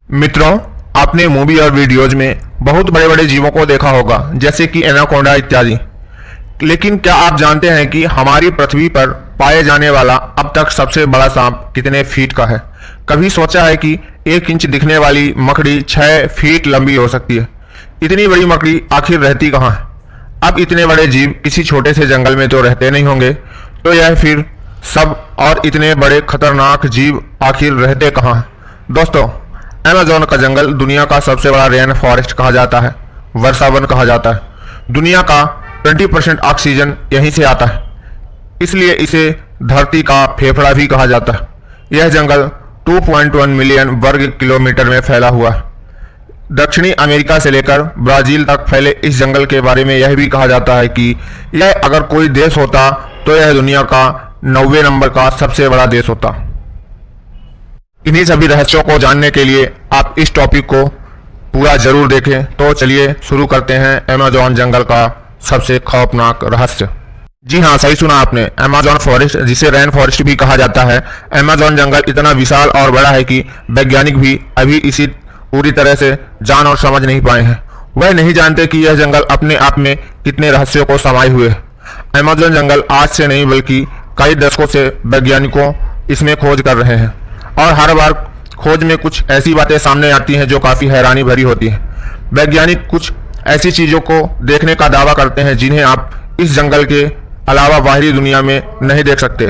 मित्रों, आपने मूवी और वीडियोज में बहुत बड़े बड़े जीवों को देखा होगा, जैसे कि एनाकोंडा इत्यादि। लेकिन क्या आप जानते हैं कि हमारी पृथ्वी पर पाए जाने वाला अब तक सबसे बड़ा सांप कितने फीट का है? कभी सोचा है कि 1 इंच दिखने वाली मकड़ी 6 फीट लंबी हो सकती है? इतनी बड़ी मकड़ी आखिर रहती कहाँ है? अब इतने बड़े जीव किसी छोटे से जंगल में तो रहते नहीं होंगे, तो यह फिर सब और इतने बड़े खतरनाक जीव आखिर रहते कहाँ हैं? दोस्तों, अमेज़न का जंगल दुनिया का सबसे बड़ा रेन फॉरेस्ट कहा जाता है, वर्षा वन कहा जाता है। दुनिया का 20% ऑक्सीजन यहीं से आता है, इसलिए इसे धरती का फेफड़ा भी कहा जाता है। यह जंगल 2.1 मिलियन वर्ग किलोमीटर में फैला हुआ है। दक्षिणी अमेरिका से लेकर ब्राजील तक फैले इस जंगल के बारे में यह भी कहा जाता है कि यह अगर कोई देश होता तो यह दुनिया का 90 नंबर का सबसे बड़ा देश होता। इन्हीं सभी रहस्यों को जानने के लिए आप इस टॉपिक को पूरा जरूर देखें। तो चलिए शुरू करते हैं अमेज़न जंगल का सबसे खौफनाक रहस्य। जी हाँ, सही सुना आपने, अमेज़न फॉरेस्ट, जिसे रेन फॉरेस्ट भी कहा जाता है। अमेज़न जंगल इतना विशाल और बड़ा है कि वैज्ञानिक भी अभी इसी पूरी तरह से जान और समझ नहीं पाए हैं। वह नहीं जानते कि यह जंगल अपने आप में कितने रहस्यों को समाये हुए है। अमेज़न जंगल आज से नहीं बल्कि कई दशकों से वैज्ञानिकों इसमें खोज कर रहे हैं, और हर बार खोज में कुछ ऐसी बातें सामने आती हैं जो काफी हैरानी भरी होती हैं। वैज्ञानिक कुछ ऐसी चीजों को देखने का दावा करते हैं जिन्हें आप इस जंगल के अलावा बाहरी दुनिया में नहीं देख सकते।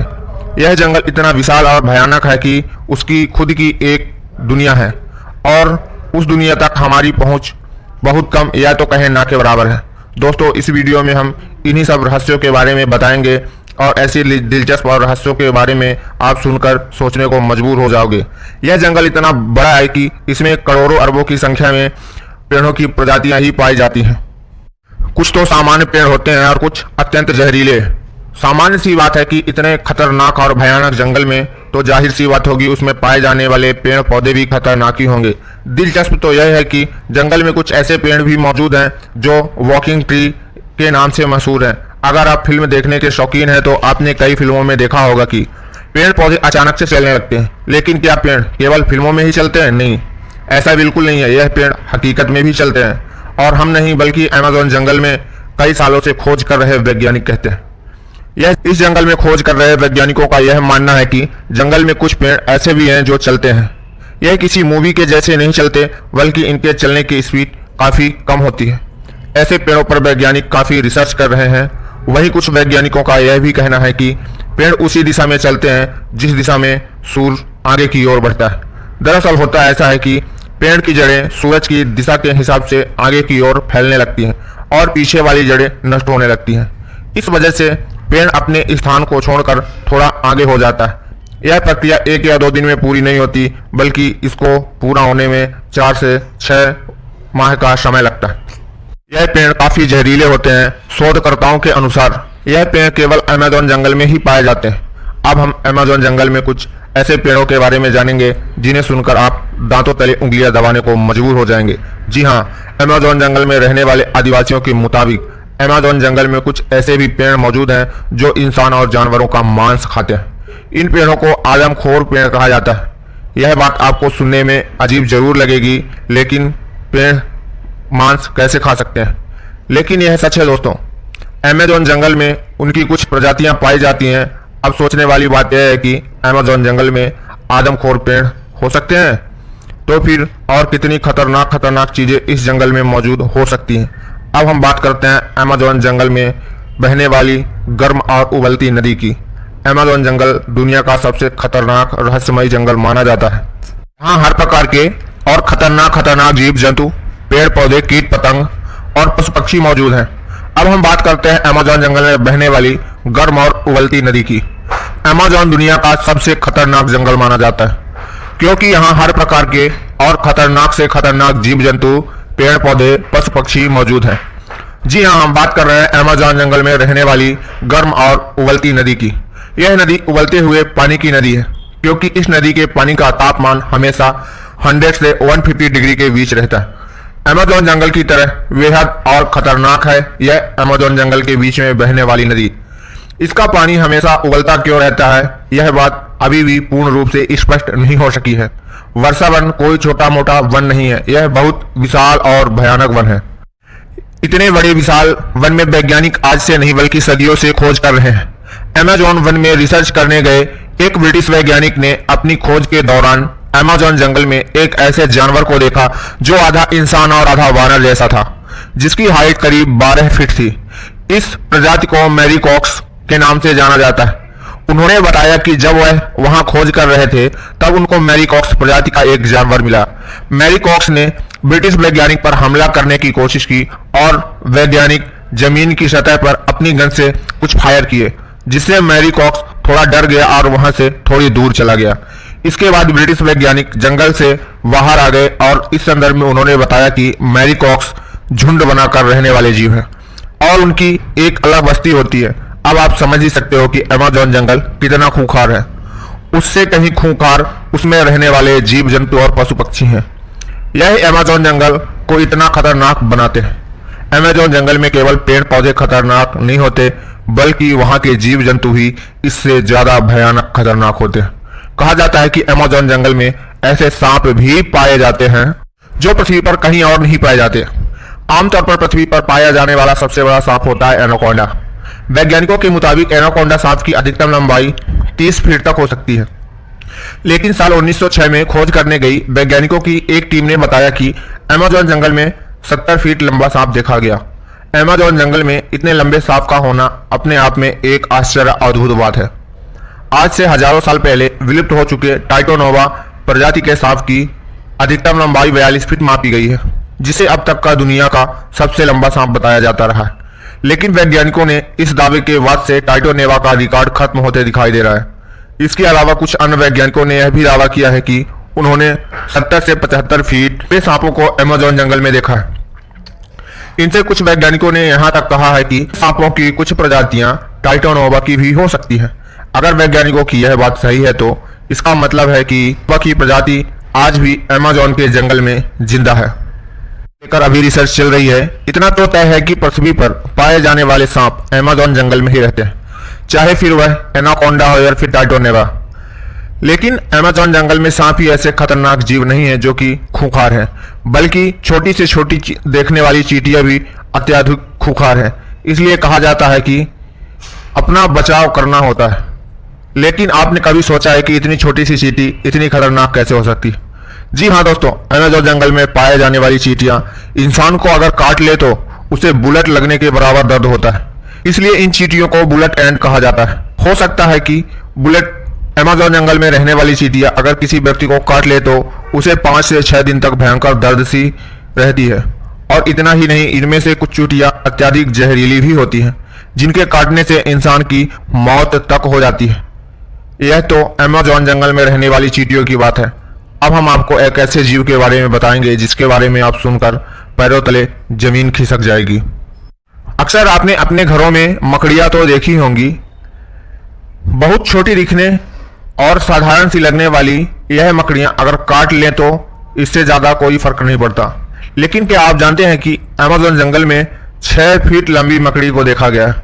यह जंगल इतना विशाल और भयानक है कि उसकी खुद की एक दुनिया है, और उस दुनिया तक हमारी पहुंच बहुत कम या तो कहें ना के बराबर है। दोस्तों, इस वीडियो में हम इन्हीं सब रहस्यों के बारे में बताएंगे, और ऐसी दिलचस्प और रहस्यों के बारे में आप सुनकर सोचने को मजबूर हो जाओगे। यह जंगल इतना बड़ा है कि इसमें करोड़ों अरबों की संख्या में पेड़ों की प्रजातियां ही पाई जाती हैं। कुछ तो सामान्य पेड़ होते हैं और कुछ अत्यंत जहरीले। सामान्य सी बात है कि इतने खतरनाक और भयानक जंगल में तो जाहिर सी बात होगी उसमें पाए जाने वाले पेड़ पौधे भी खतरनाक ही होंगे। दिलचस्प तो यह है कि जंगल में कुछ ऐसे पेड़ भी मौजूद हैं जो वॉकिंग ट्री के नाम से मशहूर हैं। अगर आप फिल्म देखने के शौकीन हैं तो आपने कई फिल्मों में देखा होगा कि पेड़ पौधे अचानक से चलने लगते हैं। लेकिन क्या पेड़ केवल फिल्मों में ही चलते हैं? नहीं, ऐसा बिल्कुल नहीं है। यह पेड़ हकीकत में भी चलते हैं, और हम नहीं बल्कि अमेज़न जंगल में कई सालों से खोज कर रहे वैज्ञानिक कहते हैं। इस जंगल में खोज कर रहे वैज्ञानिकों का यह मानना है कि जंगल में कुछ पेड़ ऐसे भी हैं जो चलते हैं। यह किसी मूवी के जैसे नहीं चलते, बल्कि इनके चलने की स्पीड काफी कम होती है। ऐसे पेड़ों पर वैज्ञानिक काफी रिसर्च कर रहे हैं। वहीं कुछ वैज्ञानिकों का यह भी कहना है कि पेड़ उसी दिशा में चलते हैं जिस दिशा में सूर्य आगे की ओर बढ़ता है। दरअसल होता ऐसा है कि पेड़ की जड़ें सूरज की दिशा के हिसाब से आगे की ओर फैलने लगती हैं, और पीछे वाली जड़ें नष्ट होने लगती हैं। इस वजह से पेड़ अपने स्थान को छोड़कर थोड़ा आगे हो जाता है। यह प्रक्रिया 1 या 2 दिन में पूरी नहीं होती, बल्कि इसको पूरा होने में 4 से 6 माह का समय लगता है। यह पेड़ काफी जहरीले होते हैं। शोधकर्ताओं के अनुसार यह पेड़ केवल अमेज़न जंगल में ही पाए जाते हैं। अब हम अमेज़न जंगल में कुछ ऐसे पेड़ों के बारे में जानेंगे जिन्हें सुनकर आप दांतों तले उंगलियां दबाने को मजबूर हो जाएंगे। जी हाँ, अमेज़न जंगल में रहने वाले आदिवासियों के मुताबिक अमेज़न जंगल में कुछ ऐसे भी पेड़ मौजूद हैं जो इंसान और जानवरों का मांस खाते हैं। इन पेड़ों को आदमखोर पेड़ कहा जाता है। यह बात आपको सुनने में अजीब जरूर लगेगी, लेकिन पेड़ मांस कैसे खा सकते हैं? लेकिन यह सच है दोस्तों। अमेज़न जंगल में उनकी कुछ प्रजातियां पाई जाती हैं। अब सोचने वाली बात यह है कि अमेज़न जंगल में आदमखोर पेड़ हो सकते हैं, तो फिर और कितनी खतरनाक खतरनाक चीजें इस जंगल में मौजूद हो सकती हैं। अब हम बात करते हैं अमेज़न जंगल में बहने वाली गर्म और उबलती नदी की। अमेज़न जंगल दुनिया का सबसे खतरनाक रहस्यमयी जंगल माना जाता है। यहाँ हर प्रकार के और खतरनाक खतरनाक जीव जंतु, पेड़ पौधे, कीट पतंग और पशु पक्षी मौजूद हैं। अब हम बात करते हैं अमेज़न जंगल में बहने वाली गर्म और उबलती नदी की। अमेज़न दुनिया का सबसे खतरनाक जंगल माना जाता है, क्योंकि यहाँ हर प्रकार के और खतरनाक से खतरनाक जीव जंतु, पेड़ पौधे, पशु पक्षी मौजूद हैं। जी हाँ, हम बात कर रहे हैं अमेज़न जंगल में रहने वाली गर्म और उबलती नदी की। यह नदी उबलते हुए पानी की नदी है, क्योंकि इस नदी के पानी का तापमान हमेशा 100 से 150 डिग्री के बीच रहता है। अमेज़न जंगल की तरह बेहद और खतरनाक है यह अमेज़न जंगल के बीच में बहने वाली नदी। इसका पानी हमेशा उबलता क्यों रहता है, यह बात अभी भी पूर्ण रूप से स्पष्ट नहीं हो सकी है। वर्षा वन कोई छोटा मोटा वन नहीं है, यह बहुत विशाल और भयानक वन है। इतने बड़े विशाल वन में वैज्ञानिक आज से नहीं बल्कि सदियों से खोज कर रहे हैं। अमेज़न वन में रिसर्च करने गए एक ब्रिटिश वैज्ञानिक ने अपनी खोज के दौरान अमेज़न जंगल में एक ऐसे जानवर को देखा जो आधा इंसान और आधा वानर जैसा था, जिसकी हाइट करीब 12 फीट थी। इस प्रजाति को मैरीकॉक्स के नाम से जाना जाता है। उन्होंने बताया कि जब वह वहां खोज कर रहे थे तब उनको मैरीकॉक्स प्रजाति का एक जानवर मिला। मैरीकॉक्स ने ब्रिटिश वैज्ञानिक पर हमला करने की कोशिश की और वैज्ञानिक जमीन की सतह पर अपनी गन से कुछ फायर किए, जिससे मैरीकॉक्स थोड़ा डर गया और वहां से थोड़ी दूर चला गया। इसके बाद ब्रिटिश वैज्ञानिक जंगल से बाहर आ गए और इस संदर्भ में उन्होंने बताया कि मैरीकॉक्स झुंड बनाकर रहने वाले जीव हैं और उनकी एक अलग बस्ती होती है। अब आप समझ ही सकते हो कि अमेज़न जंगल कितना खूंखार है। उससे कहीं खूंखार उसमें रहने वाले जीव जंतु और पशु पक्षी हैं। यह अमेज़न जंगल को इतना खतरनाक बनाते हैं। अमेज़न जंगल में केवल पेड़ पौधे खतरनाक नहीं होते बल्कि वहां के जीव जंतु ही इससे ज्यादा भयानक खतरनाक होते हैं। कहा जाता है कि अमेज़न जंगल में ऐसे सांप भी पाए जाते हैं जो पृथ्वी पर कहीं और नहीं पाए जाते। आमतौर पर पृथ्वी पर पाया जाने वाला सबसे बड़ा सांप होता है एनाकोंडा। वैज्ञानिकों के मुताबिक एनाकोंडा सांप की अधिकतम लंबाई 30 फीट तक हो सकती है। लेकिन साल 1906 में खोज करने गई वैज्ञानिकों की एक टीम ने बताया कि अमेज़न जंगल में 70 फीट लंबा सांप देखा गया। अमेज़न जंगल में इतने लंबे सांप का होना अपने आप में एक आश्चर्य अद्भुत बात है। आज से हजारों साल पहले विलुप्त हो चुके टाइटोनोवा प्रजाति के सांप की अधिकतम लंबाई 42 फीट मापी गई है, जिसे अब तक का दुनिया का सबसे लंबा सांप बताया जाता रहा है। लेकिन वैज्ञानिकों ने इस दावे के बाद से टाइटोनोवा का रिकॉर्ड खत्म होते दिखाई दे रहा है। इसके अलावा कुछ अन्य वैज्ञानिकों ने यह भी दावा किया है कि उन्होंने 70 से 75 फीट के सांपों को अमेज़न जंगल में देखा है। इनसे कुछ वैज्ञानिकों ने यहां तक कहा है कि सांपों की कुछ प्रजातियां टाइटोनोवा की भी हो सकती है। अगर वैज्ञानिकों की यह बात सही है तो इसका मतलब है कि वह की प्रजाति आज भी अमेज़न के जंगल में जिंदा है। लेकर अभी रिसर्च चल रही है। इतना तो तय है कि पृथ्वी पर पाए जाने वाले सांप अमेज़न जंगल में ही रहते हैं, चाहे फिर वह एनाकोंडा हो या फिर टाइटोनोवा। लेकिन अमेज़न जंगल में सांप ही ऐसे खतरनाक जीव नहीं है जो कि खूंखार है, बल्कि छोटी से छोटी देखने वाली चींटियां भी अत्यधिक खूंखार है। इसलिए कहा जाता है कि अपना बचाव करना होता है। लेकिन आपने कभी सोचा है कि इतनी छोटी सी चींटी इतनी खतरनाक कैसे हो सकती? जी हाँ दोस्तों, अमेज़न जंगल में पाए जाने वाली चींटियां इंसान को अगर काट ले तो उसे बुलेट लगने के बराबर दर्द होता है। इसलिए इन चींटियों को बुलेट एंड कहा जाता है। हो सकता है कि बुलेट अमेज़न जंगल में रहने वाली चींटियां अगर किसी व्यक्ति को काट ले तो उसे 5 से 6 दिन तक भयंकर दर्द सी रहती है। और इतना ही नहीं, इनमें से कुछ चींटियां अत्यधिक जहरीली भी होती हैं, जिनके काटने से इंसान की मौत तक हो जाती है। यह तो अमेज़न जंगल में रहने वाली चींटियों की बात है। अब हम आपको एक ऐसे जीव के बारे में बताएंगे जिसके बारे में आप सुनकर पैरों तले जमीन खिसक जाएगी। अक्सर आपने अपने घरों में मकड़ियां तो देखी होंगी। बहुत छोटी दिखने और साधारण सी लगने वाली यह मकड़ियां अगर काट लें तो इससे ज्यादा कोई फर्क नहीं पड़ता। लेकिन क्या आप जानते हैं कि अमेज़न जंगल में 6 फीट लंबी मकड़ी को देखा गया है।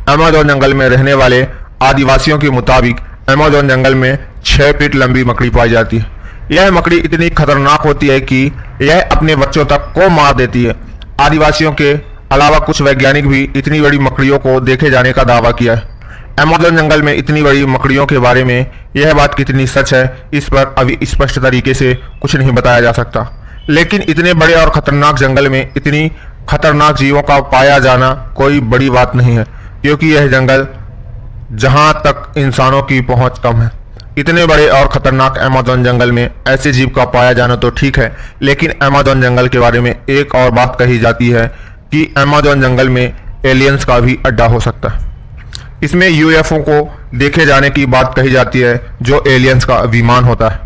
अमेज़न जंगल में रहने वाले आदिवासियों के मुताबिक अमेज़न जंगल में 6 फीट लंबी मकड़ी पाई जाती है। यह मकड़ी इतनी खतरनाक होती है कि यह अपने बच्चों तक को मार देती है। आदिवासियों के अलावा कुछ वैज्ञानिक भी इतनी बड़ी मकड़ियों को देखे जाने का दावा किया है। अमेज़न जंगल में इतनी बड़ी मकड़ियों के बारे में यह बात कितनी सच है, इस पर अभी स्पष्ट तरीके से कुछ नहीं बताया जा सकता। लेकिन इतने बड़े और खतरनाक जंगल में इतनी खतरनाक जीवों का पाया जाना कोई बड़ी बात नहीं है, क्योंकि यह जंगल जहां तक इंसानों की पहुंच कम है। इतने बड़े और खतरनाक अमेज़न जंगल में ऐसे जीव का पाया जाना तो ठीक है, लेकिन अमेज़न जंगल के बारे में एक और बात कही जाती है कि अमेज़न जंगल में एलियंस का भी अड्डा हो सकता है। इसमें यूएफओ को देखे जाने की बात कही जाती है, जो एलियंस का विमान होता है।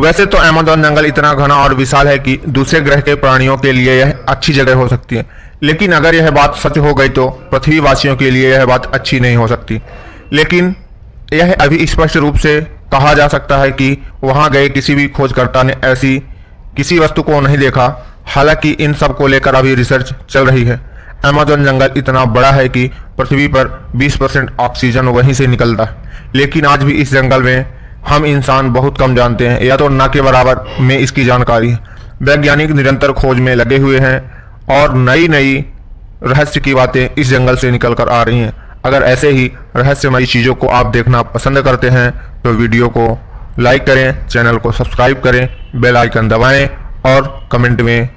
वैसे तो अमेज़न जंगल इतना घना और विशाल है कि दूसरे ग्रह के प्राणियों के लिए यह अच्छी जगह हो सकती है। लेकिन अगर यह बात सच हो गई तो पृथ्वीवासियों के लिए यह बात अच्छी नहीं हो सकती। लेकिन यह अभी स्पष्ट रूप से कहा जा सकता है कि वहां गए किसी भी खोजकर्ता ने ऐसी किसी वस्तु को नहीं देखा। हालांकि इन सब को लेकर अभी रिसर्च चल रही है। अमेज़न जंगल इतना बड़ा है कि पृथ्वी पर 20% ऑक्सीजन वहीं से निकलता है, लेकिन आज भी इस जंगल में हम इंसान बहुत कम जानते हैं, या तो न के बराबर में इसकी जानकारी है। वैज्ञानिक निरंतर खोज में लगे हुए हैं और नई नई रहस्य की बातें इस जंगल से निकल कर आ रही हैं। अगर ऐसे ही रहस्यमयी चीज़ों को आप देखना पसंद करते हैं तो वीडियो को लाइक करें, चैनल को सब्सक्राइब करें, बेल आइकन दबाएं और कमेंट में